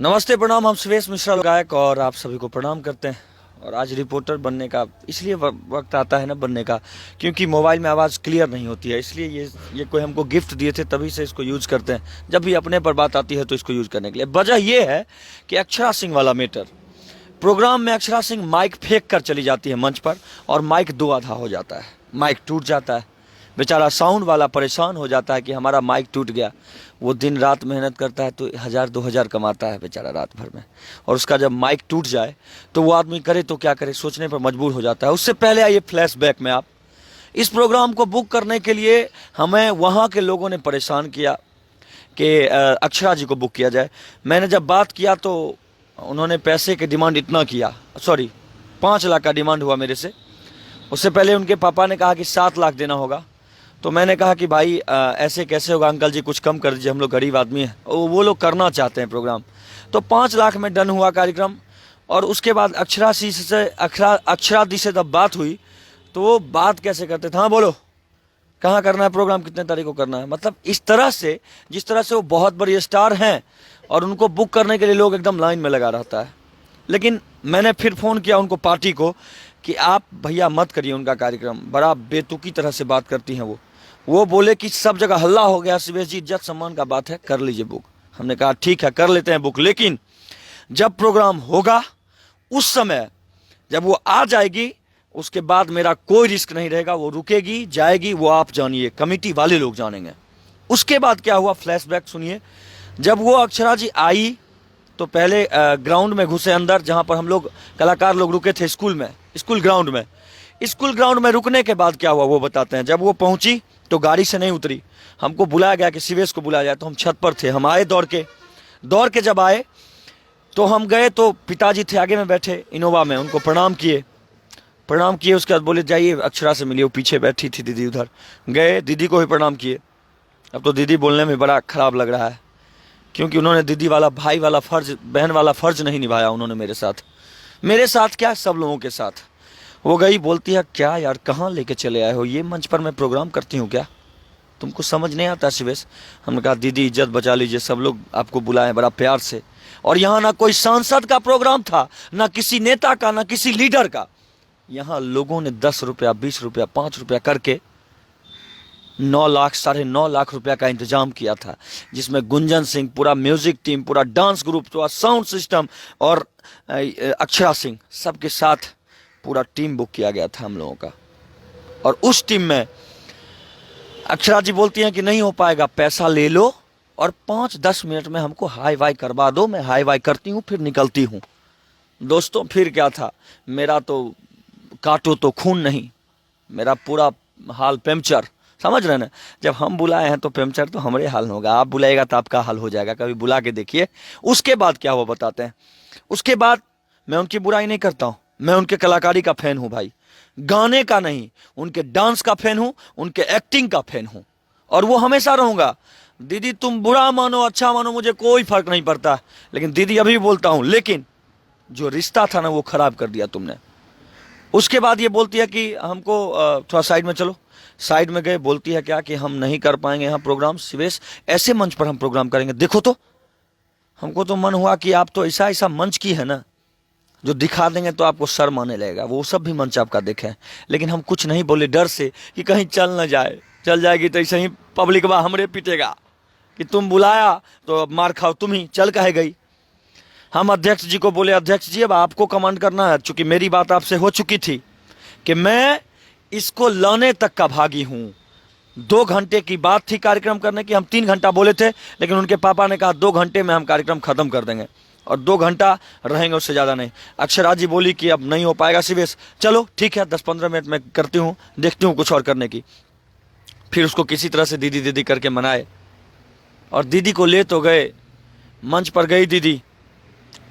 नमस्ते, प्रणाम। हम सुरेश मिश्रा गायक और आप सभी को प्रणाम करते हैं। और आज रिपोर्टर बनने का इसलिए वक्त आता है ना बनने का, क्योंकि मोबाइल में आवाज़ क्लियर नहीं होती है। इसलिए ये कोई हमको गिफ्ट दिए थे, तभी से इसको यूज़ करते हैं। जब भी अपने पर बात आती है तो इसको यूज़ करने के लिए। वजह ये है कि अक्षरा सिंह वाला मैटर प्रोग्राम में अक्षरा सिंह माइक फेंक कर चली जाती है मंच पर, और माइक दो आधा हो जाता है, माइक टूट जाता है। बेचारा साउंड वाला परेशान हो जाता है कि हमारा माइक टूट गया। वो दिन रात मेहनत करता है तो 1000-2000 कमाता है बेचारा रात भर में, और उसका जब माइक टूट जाए तो वो आदमी करे तो क्या करे, सोचने पर मजबूर हो जाता है। उससे पहले आइए फ्लैशबैक में। आप इस प्रोग्राम को बुक करने के लिए हमें वहाँ के लोगों ने परेशान किया कि अक्षरा जी को बुक किया जाए। मैंने जब बात किया तो उन्होंने पैसे की डिमांड इतना किया, 5 लाख का डिमांड हुआ मेरे से। उससे पहले उनके पापा ने कहा कि 7 लाख देना होगा। तो मैंने कहा कि भाई ऐसे कैसे होगा अंकल जी, कुछ कम कर दीजिए, हम लोग गरीब आदमी हैं। वो लोग करना चाहते हैं प्रोग्राम। तो 5 लाख में डन हुआ कार्यक्रम। और उसके बाद अक्षरा दी से जब बात हुई तो वो बात कैसे करते थे, हाँ बोलो कहाँ करना है प्रोग्राम, कितने तारीख को करना है। मतलब इस तरह से, जिस तरह से वो बहुत बड़ी स्टार हैं और उनको बुक करने के लिए लोग एकदम लाइन में लगा रहता है। लेकिन मैंने फिर फ़ोन किया उनको, पार्टी को, कि आप भैया मत करिए उनका कार्यक्रम, बड़ा बेतुकी तरह से बात करती हैं वो बोले कि सब जगह हल्ला हो गया, शिवेश जी इज्जत सम्मान का बात है, कर लीजिए बुक। हमने कहा ठीक है कर लेते हैं बुक, लेकिन जब प्रोग्राम होगा उस समय जब वो आ जाएगी उसके बाद मेरा कोई रिस्क नहीं रहेगा। वो रुकेगी जाएगी वो आप जानिए, कमेटी वाले लोग जानेंगे। उसके बाद क्या हुआ, फ्लैशबैक सुनिए। जब वो अक्षरा जी आई तो पहले ग्राउंड में घुसे अंदर, जहाँ पर हम लोग कलाकार लोग रुके थे, स्कूल ग्राउंड में रुकने के बाद क्या हुआ वो बताते हैं। जब वो पहुंची तो गाड़ी से नहीं उतरी, हमको बुलाया गया कि शिवेश को बुलाया जाए। तो हम छत पर थे, हम आए दौड़ के जब आए तो हम गए तो पिताजी थे आगे में बैठे इनोवा में, उनको प्रणाम किए। उसके बाद बोले जाइए अक्षरा से मिलिए। वो पीछे बैठी थी दीदी, उधर गए, दीदी को भी प्रणाम किए। अब तो दीदी बोलने में बड़ा खराब लग रहा है, क्योंकि उन्होंने दीदी वाला, भाई वाला फर्ज, बहन वाला फर्ज नहीं निभाया उन्होंने मेरे साथ क्या सब लोगों के साथ। वो गई, बोलती है क्या यार कहाँ लेके चले आए हो, ये मंच पर मैं प्रोग्राम करती हूँ क्या, तुमको समझ नहीं आता शिवेश। हमने कहा दीदी इज्जत बचा लीजिए, सब लोग आपको बुलाए बड़ा प्यार से। और यहाँ ना कोई सांसद का प्रोग्राम था, ना किसी नेता का, ना किसी लीडर का। यहाँ लोगों ने 10 रुपया, 20 रुपया, 5 रुपया करके 9 लाख, 9.5 लाख रुपया का इंतजाम किया था, जिसमें गुंजन सिंह, पूरा म्यूजिक टीम, पूरा डांस ग्रुप, पूरा साउंड सिस्टम और अक्षरा सिंह, सबके साथ पूरा टीम बुक किया गया था हम लोगों का। और उस टीम में अक्षरा जी बोलती हैं कि नहीं हो पाएगा, पैसा ले लो और 5-10 मिनट में हमको हाई वाई करवा दो। मैं हाई वाई करती हूँ फिर निकलती हूँ। दोस्तों फिर क्या था, मेरा तो काटो तो खून नहीं, मेरा पूरा हाल पैंचर, समझ रहे ना। जब हम बुलाए हैं तो पैंचर तो हमारे हाल में होगा, आप बुलाएगा तो आपका हाल हो जाएगा, कभी बुला के देखिए। उसके बाद क्या हुआ बताते हैं। उसके बाद मैं उनकी बुराई नहीं करता हूँ, मैं उनके कलाकारी का फैन हूँ भाई, गाने का नहीं, उनके डांस का फैन हूँ, उनके एक्टिंग का फैन हूँ, और वो हमेशा रहूंगा। दीदी तुम बुरा मानो अच्छा मानो मुझे कोई फर्क नहीं पड़ता, लेकिन दीदी अभी भी बोलता हूँ, लेकिन जो रिश्ता था ना वो खराब कर दिया तुमने। उसके बाद ये बोलती है कि हमको थोड़ा साइड में चलो। साइड में गए, बोलती है क्या कि हम नहीं कर पाएंगे यहाँ प्रोग्राम शिवेश, ऐसे मंच पर हम प्रोग्राम करेंगे। देखो तो हमको तो मन हुआ कि आप तो ऐसा मंच की है ना जो दिखा देंगे तो आपको शर्म आने लगेगा। वो सब भी मंच आपका देखें, लेकिन हम कुछ नहीं बोले, डर से कि कहीं चल ना जाए, चल जाएगी तो ऐसे ही पब्लिक बा हमरे पीटेगा कि तुम बुलाया तो मार खाओ तुम ही, चल कहे गई। हम अध्यक्ष जी को बोले अध्यक्ष जी अब आपको कमांड करना है, चूंकि मेरी बात आपसे हो चुकी थी कि मैं इसको लाने तक का भागी हूं। 2 घंटे की बात थी कार्यक्रम करने की, हम 3 घंटा बोले थे, लेकिन उनके पापा ने कहा 2 घंटे में हम कार्यक्रम खत्म कर देंगे, और 2 घंटा रहेंगे, उससे ज़्यादा नहीं। अक्षरा जी बोली कि अब नहीं हो पाएगा शिवेश, चलो ठीक है 10-15 मिनट में करती हूँ, देखती हूँ कुछ और करने की। फिर उसको किसी तरह से दीदी दीदी करके मनाए, और दीदी को ले तो गए, मंच पर गई दीदी।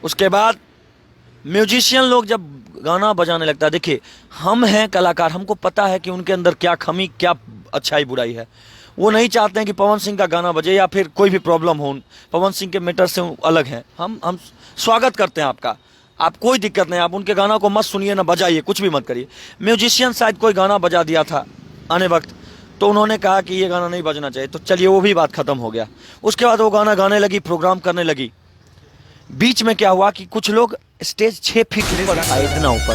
उसके बाद म्यूजिशियन लोग जब गाना बजाने लगता है, देखिए हम हैं कलाकार, हमको पता है कि उनके अंदर क्या कमी, क्या अच्छाई बुराई है। वो नहीं चाहते हैं कि पवन सिंह का गाना बजे या फिर कोई भी प्रॉब्लम हो, पवन सिंह के मैटर से अलग हैं। हम स्वागत करते हैं आपका, आप कोई दिक्कत नहीं, आप उनके गाना को मत सुनिए ना बजाइए, कुछ भी मत करिए। म्यूजिशियन शायद कोई गाना बजा दिया था आने वक्त, तो उन्होंने कहा कि ये गाना नहीं बजना चाहिए, तो चलिए वो भी बात खत्म हो गया। उसके बाद वो गाना गाने लगी, प्रोग्राम करने लगी। बीच में क्या हुआ कि कुछ लोग स्टेज 6 फीट ऊपर था, इतना ऊपर,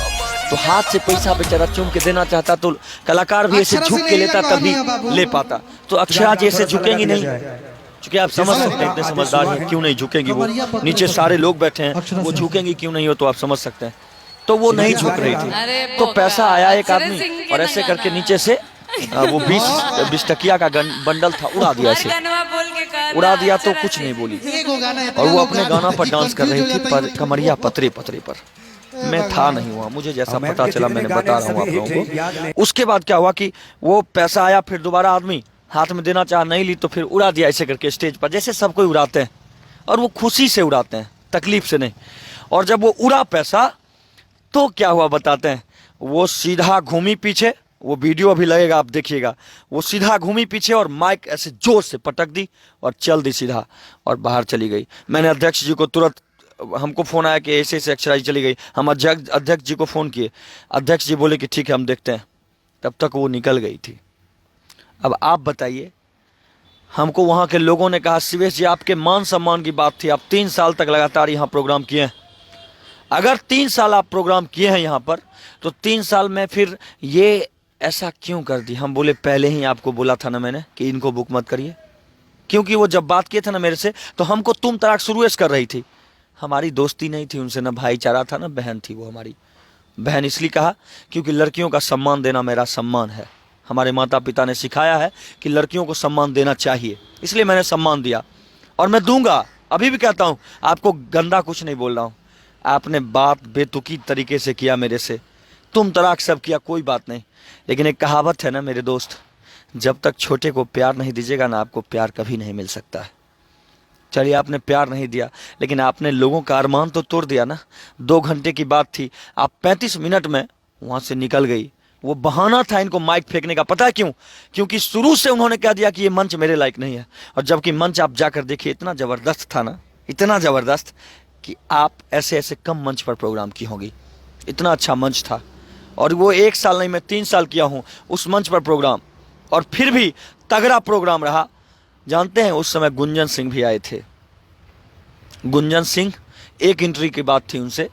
तो हाथ से पैसा बेचारा चूम के देना चाहता, तो कलाकार भी ऐसे झुक के लेता तभी ले पाता। तो अक्षरा जी ऐसे झुकेंगी नहीं, क्योंकि आप समझ सकते हैं, इतने समझदार हैं, क्यों नहीं झुकेंगी वो, नीचे सारे लोग बैठे हैं, वो झुकेंगी क्यों नहीं हो, तो आप समझ सकते हैं। तो वो नहीं झुक रही थी, तो पैसा आया एक आदमी और ऐसे करके नीचे से वो 20 टकिया का बंडल था, उड़ा दिया, ऐसे उड़ा दिया, तो कुछ नहीं बोली। और वो अपने गाना पर डांस कर रही थी, पर कमरिया पतरे पतरे पर। मैं था नहीं हुआ, मुझे जैसा पता चला मैंने बता रहा हूँ आप लोगों को। उसके बाद क्या हुआ कि वो पैसा आया, फिर दोबारा आदमी हाथ में देना चाहा, नहीं ली, तो फिर उड़ा दिया ऐसे करके स्टेज पर, जैसे सब कोई उड़ाते हैं, और वो खुशी से उड़ाते हैं, तकलीफ से नहीं। और जब वो उड़ा पैसा, तो क्या हुआ बताते हैं, वो सीधा घूमी पीछे, वो वीडियो अभी लगेगा, आप देखिएगा, वो सीधा घूमी पीछे और माइक ऐसे जोर से पटक दी और चल दी सीधा, और बाहर चली गई। मैंने अध्यक्ष जी को तुरंत, हमको फोन आया कि ऐसे ऐसे अक्षरा जी चली गई, हम अध्यक्ष जी को फोन किए, अध्यक्ष जी बोले कि ठीक है हम देखते हैं, तब तक वो निकल गई थी। अब आप बताइए, हमको वहाँ के लोगों ने कहा शिवेश जी आपके मान सम्मान की बात थी, आप 3 साल तक लगातार यहाँ प्रोग्राम किए हैं, अगर 3 साल आप प्रोग्राम किए हैं यहाँ पर, तो 3 साल में फिर ये ऐसा क्यों कर दी। हम बोले पहले ही आपको बोला था ना मैंने कि इनको बुक मत करिए, क्योंकि वो जब बात किए थे ना मेरे से, तो हमको तुम तराक शुरू कर रही थी, हमारी दोस्ती नहीं थी उनसे, ना भाईचारा था, ना बहन थी वो हमारी बहन। इसलिए कहा क्योंकि लड़कियों का सम्मान देना मेरा सम्मान है, हमारे माता पिता ने सिखाया है कि लड़कियों को सम्मान देना चाहिए, इसलिए मैंने सम्मान दिया और मैं दूंगा। अभी भी कहता हूँ, आपको गंदा कुछ नहीं बोल रहा हूँ, आपने बात बेतुकी तरीके से किया मेरे से, तुम तराक सब किया, कोई बात नहीं, लेकिन एक कहावत है ना मेरे दोस्त, जब तक छोटे को प्यार नहीं दीजिएगा ना, आपको प्यार कभी नहीं मिल सकता है। चलिए आपने प्यार नहीं दिया, लेकिन आपने लोगों का अरमान तो तोड़ दिया ना। 2 घंटे की बात थी, आप 35 मिनट में वहाँ से निकल गई। वो बहाना था इनको माइक फेंकने का, पता है क्यों? क्योंकि शुरू से उन्होंने कह दिया कि ये मंच मेरे लायक नहीं है, और जबकि मंच आप जाकर देखिए इतना ज़बरदस्त था ना, इतना ज़बरदस्त कि आप ऐसे ऐसे कम मंच पर प्रोग्राम की होंगी, इतना अच्छा मंच था। और वो 1 साल नहीं, मैं 3 साल किया हूँ उस मंच पर प्रोग्राम, और फिर भी तगड़ा प्रोग्राम रहा। जानते हैं उस समय गुंजन सिंह भी आए थे, गुंजन सिंह, एक एंट्री की बात थी उनसे,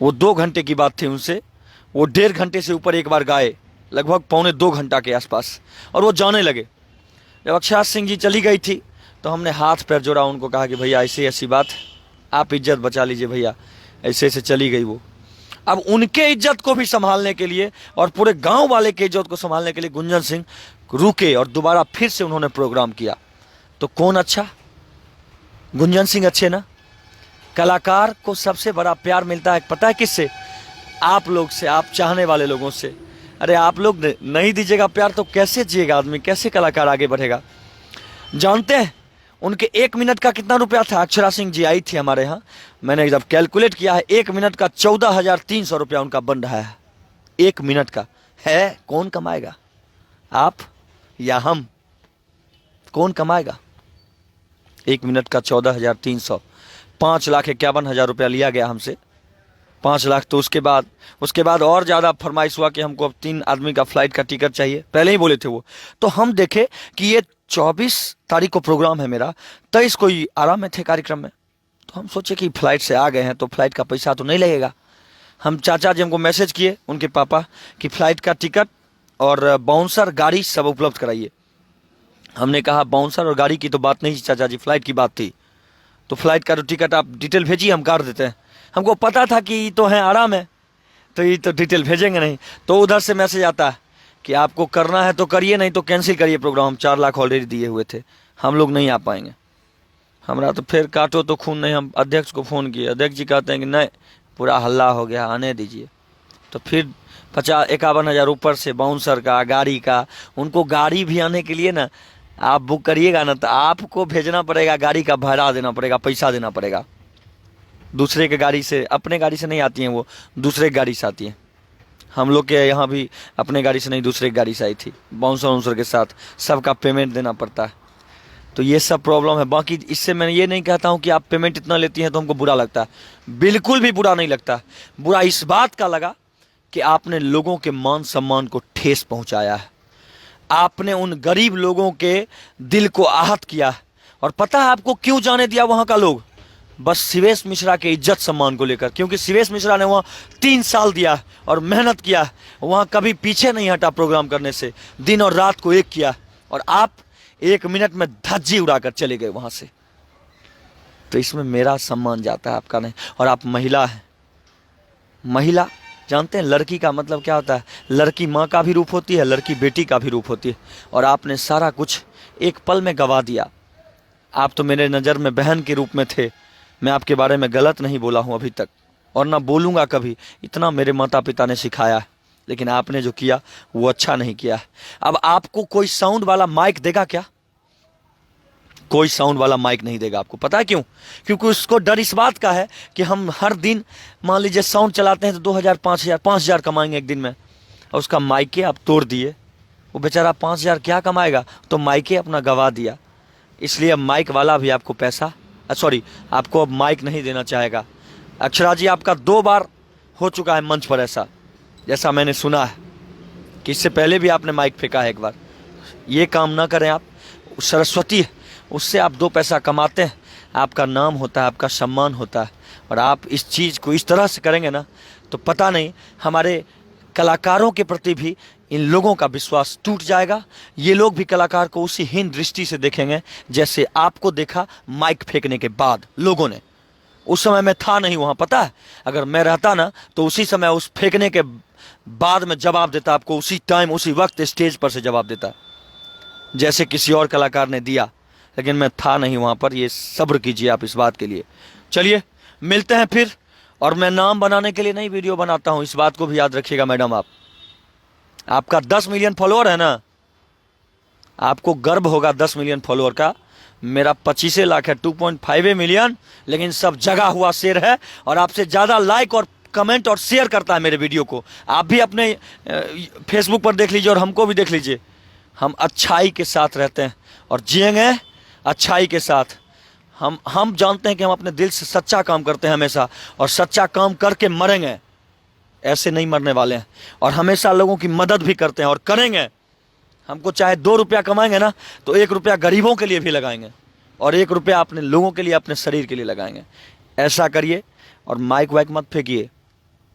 वो 2 घंटे की बात थी उनसे, वो 1.5 घंटे से ऊपर एक बार गाए, लगभग 1.25 घंटा के आसपास, और वो जाने लगे। जब अक्षरा सिंह जी चली गई थी, तो हमने हाथ पैर जोड़ा, उनको कहा कि भैया ऐसी ऐसी बात, आप इज्जत बचा लीजिए भैया, ऐसे ऐसे चली गई वो। अब उनके इज्जत को भी संभालने के लिए और पूरे गांव वाले के इज्जत को संभालने के लिए गुंजन सिंह रुके और दोबारा फिर से उन्होंने प्रोग्राम किया। तो कौन अच्छा? गुंजन सिंह अच्छे ना। कलाकार को सबसे बड़ा प्यार मिलता है पता है किससे? आप लोग से, आप चाहने वाले लोगों से। अरे आप लोग नहीं दीजिएगा प्यार तो कैसे जिएगा आदमी, कैसे कलाकार आगे बढ़ेगा? जानते हैं उनके 1 मिनट का कितना रुपया था? अक्षरा सिंह जी आई थी हमारे यहाँ, मैंने जब कैलकुलेट किया है 1 मिनट का 14,300 रुपया उनका बन रहा है। 1 मिनट का है, कौन कमाएगा? आप या हम? कौन कमाएगा? 1 मिनट का 14,300, 5,51,000 रुपया लिया गया हमसे, 5 लाख। तो उसके बाद और ज़्यादा फरमाइश हुआ कि हमको अब 3 आदमी का फ्लाइट का टिकट चाहिए, पहले ही बोले थे वो। तो हम देखे कि ये 24 तारीख को प्रोग्राम है मेरा, 23 को ही आराम में थे कार्यक्रम में, तो हम सोचे कि फ्लाइट से आ गए हैं तो फ्लाइट का पैसा तो नहीं लगेगा। हम चाचा जी हमको मैसेज किए, उनके पापा, कि फ्लाइट का टिकट और बाउंसर गाड़ी सब उपलब्ध कराइए। हमने कहा बाउंसर और गाड़ी की तो बात नहीं चाचा जी, फ्लाइट की बात थी। तो फ्लाइट का तो टिकट आप डिटेल भेजिए, हम काट देते हैं। हमको पता था कि ये तो है आराम है, तो ये तो डिटेल भेजेंगे नहीं। तो उधर से मैसेज आता है कि आपको करना है तो करिए, नहीं तो कैंसिल करिए प्रोग्राम। 4 लाख ऑलरेडी दिए हुए थे, हम लोग नहीं आ पाएंगे। हमारा तो फिर काटो तो खून नहीं, हम अध्यक्ष को फ़ोन किए, अध्यक्ष जी कहते हैं कि नहीं, पूरा हल्ला हो गया, आने दीजिए। तो फिर 51,000 ऊपर से बाउंसर का, गाड़ी का। उनको गाड़ी भी आने के लिए ना, आप बुक करिएगा ना तो आपको भेजना पड़ेगा, गाड़ी का भाड़ा देना पड़ेगा, पैसा देना पड़ेगा। दूसरे के गाड़ी से, अपने गाड़ी से नहीं आती हैं वो, दूसरे की गाड़ी से आती हैं। हम लोग के यहाँ भी अपने गाड़ी से नहीं, दूसरे की गाड़ी से आई थी, बाउंसर वाउंसर के साथ, सबका पेमेंट देना पड़ता है। तो ये सब प्रॉब्लम है। बाकी इससे मैं ये नहीं कहता हूँ कि आप पेमेंट इतना लेती हैं तो हमको बुरा लगता है, बिल्कुल भी बुरा नहीं लगता। बुरा इस बात का लगा कि आपने लोगों के मान सम्मान को ठेस पहुँचाया है, आपने उन गरीब लोगों के दिल को आहत किया है। और पता है आपको क्यों जाने दिया वहाँ का लोग? बस शिवेश मिश्रा के इज्जत सम्मान को लेकर, क्योंकि शिवेश मिश्रा ने वहाँ 3 साल दिया और मेहनत किया, वहाँ कभी पीछे नहीं हटा प्रोग्राम करने से, दिन और रात को एक किया, और आप 1 मिनट में धज्जी उड़ाकर चले गए वहाँ से। तो इसमें मेरा सम्मान जाता है, आपका नहीं। और आप महिला हैं, महिला जानते हैं लड़की का मतलब क्या होता है? लड़की माँ का भी रूप होती है, लड़की बेटी का भी रूप होती है, और आपने सारा कुछ एक पल में गवा दिया। आप तो मेरे नज़र में बहन के रूप में थे, मैं आपके बारे में गलत नहीं बोला हूँ अभी तक, और ना बोलूँगा कभी, इतना मेरे माता पिता ने सिखाया है, लेकिन आपने जो किया वो अच्छा नहीं किया है। अब आपको कोई साउंड वाला माइक देगा क्या? कोई साउंड वाला माइक नहीं देगा आपको, पता है क्यों? क्योंकि उसको डर इस बात का है कि हम हर दिन मान लीजिए साउंड चलाते हैं तो 2000 5000 कमाएंगे एक दिन में, और उसका माइके आप तोड़ दिए, वो बेचारा 5000 क्या कमाएगा? तो माइके अपना गवा दिया। इसलिए अब माइक वाला भी आपको पैसा आपको अब माइक नहीं देना चाहेगा। अक्षरा जी, आपका 2 बार हो चुका है मंच पर ऐसा, जैसा मैंने सुना है कि इससे पहले भी आपने माइक फेंका है एक बार। ये काम ना करें आप, सरस्वती है, उससे आप 2 पैसा कमाते हैं, आपका नाम होता है, आपका सम्मान होता है, और आप इस चीज़ को इस तरह से करेंगे ना तो पता नहीं हमारे कलाकारों के प्रति भी इन लोगों का विश्वास टूट जाएगा। ये लोग भी कलाकार को उसी हीन दृष्टि से देखेंगे जैसे आपको देखा माइक फेंकने के बाद लोगों ने। उस समय मैं था नहीं वहाँ, पता है, अगर मैं रहता ना तो उसी समय उस फेंकने के बाद में जवाब देता आपको, उसी टाइम उसी वक्त स्टेज पर से जवाब देता जैसे किसी और कलाकार ने दिया, लेकिन मैं था नहीं वहाँ पर। ये सब्र कीजिए आप इस बात के लिए। चलिए मिलते हैं फिर, और मैं नाम बनाने के लिए नहीं वीडियो बनाता हूँ, इस बात को भी याद रखिएगा मैडम। आपका 10 मिलियन फॉलोअर है ना, आपको गर्व होगा 10 मिलियन फॉलोअर का। मेरा 25 लाख है, 2.5 मिलियन, लेकिन सब जगा हुआ शेर है, और आपसे ज़्यादा लाइक और कमेंट और शेयर करता है मेरे वीडियो को। आप भी अपने फेसबुक पर देख लीजिए और हमको भी देख लीजिए। हम अच्छाई के साथ रहते हैं और जिएंगे अच्छाई के साथ। हम जानते हैं कि हम अपने दिल से सच्चा काम करते हैं हमेशा, और सच्चा काम करके मरेंगे, ऐसे नहीं मरने वाले हैं। और हमेशा लोगों की मदद भी करते हैं और करेंगे। हमको चाहे 2 रुपया कमाएंगे ना तो 1 रुपया गरीबों के लिए भी लगाएंगे, और 1 रुपया अपने लोगों के लिए, अपने शरीर के लिए लगाएंगे। ऐसा करिए, और माइक वाइक मत फेंकिए,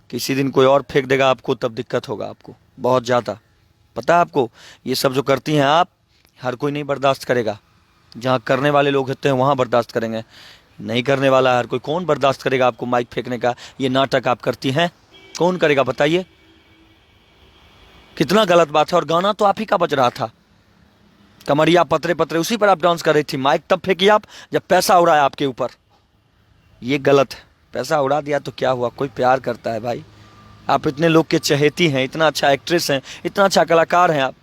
किसी दिन कोई और फेंक देगा आपको, तब दिक्कत होगा आपको बहुत ज़्यादा। पता है आपको, ये सब जो करती हैं आप, हर कोई नहीं बर्दाश्त करेगा। जहाँ करने वाले लोग होते हैं वहाँ बर्दाश्त करेंगे, नहीं करने वाला हर कोई कौन बर्दाश्त करेगा आपको माइक फेंकने का? ये नाटक आप करती हैं, कौन करेगा बताइए? कितना गलत बात है। और गाना तो आप ही का बज रहा था, कमरिया पतरे पतरे, उसी पर आप डांस कर रही थी। माइक तब फेंकी आप जब पैसा उड़ाया आपके ऊपर, ये गलत है। पैसा उड़ा दिया तो क्या हुआ? कोई प्यार करता है भाई। आप इतने लोग के चहेती हैं, इतना अच्छा एक्ट्रेस हैं, इतना अच्छा कलाकार हैं आप,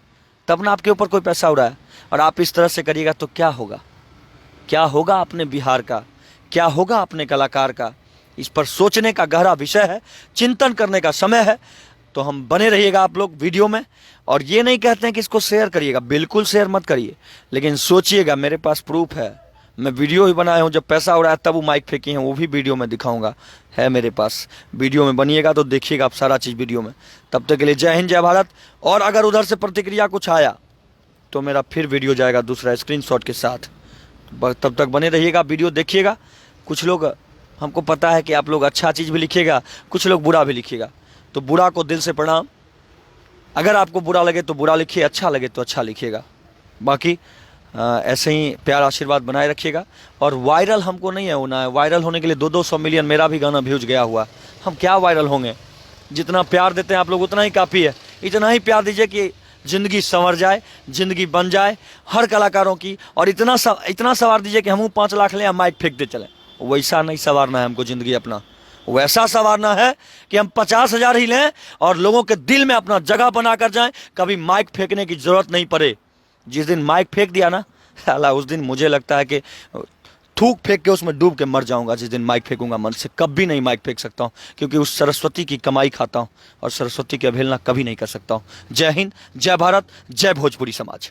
तब ना आपके ऊपर कोई पैसा उड़ाया। और आप इस तरह से करिएगा तो क्या होगा? क्या होगा अपने बिहार का, क्या होगा अपने कलाकार का? इस पर सोचने का गहरा विषय है, चिंतन करने का समय है। तो हम बने रहिएगा आप लोग वीडियो में, और ये नहीं कहते हैं कि इसको शेयर करिएगा, बिल्कुल शेयर मत करिए, लेकिन सोचिएगा। मेरे पास प्रूफ है, मैं वीडियो ही बनाया हूँ, जब पैसा उड़ाया तब वो माइक फेंकी हैं, वो भी वीडियो में दिखाऊंगा, है मेरे पास। वीडियो में बनिएगा तो देखिएगा आप सारा चीज़ वीडियो में। तब तक के लिए जय हिंद, जय भारत। और अगर उधर से प्रतिक्रिया कुछ आया तो मेरा फिर वीडियो जाएगा दूसरा स्क्रीनशॉट के साथ। तब तक बने रहिएगा, वीडियो देखिएगा। कुछ लोग, हमको पता है कि आप लोग अच्छा चीज़ भी लिखिएगा, कुछ लोग बुरा भी लिखिएगा, तो बुरा को दिल से प्रणाम। अगर आपको बुरा लगे तो बुरा लिखिए, अच्छा लगे तो अच्छा लिखिएगा। बाकी ऐसे ही प्यार आशीर्वाद बनाए रखिएगा। और वायरल हमको नहीं है होना है, वायरल होने के लिए 200 मिलियन मेरा भी गाना व्यूज गया हुआ, हम क्या वायरल होंगे? जितना प्यार देते हैं आप लोग उतना ही काफ़ी है। इतना ही प्यार दीजिए कि ज़िंदगी संवर जाए, ज़िंदगी बन जाए हर कलाकारों की, और इतना सवार दीजिए कि हम 5 लाख लें या माइक फेंकते चलें। वैसा नहीं संवारना है हमको ज़िंदगी अपना, वैसा संवारना है कि हम 50,000 ही लें और लोगों के दिल में अपना जगह बना कर जाएं, कभी माइक फेंकने की ज़रूरत नहीं पड़े। जिस दिन माइक फेंक दिया ना साला, उस दिन मुझे लगता है कि थूक फेंक के उसमें डूब के मर जाऊंगा। जिस दिन माइक फेंकूंगा मन से, कभी नहीं माइक फेंक सकता हूं, क्योंकि उस सरस्वती की कमाई खाता हूं और सरस्वती की अवहेलना कभी नहीं कर सकता हूं। जय हिंद, जय भारत, जय भोजपुरी समाज।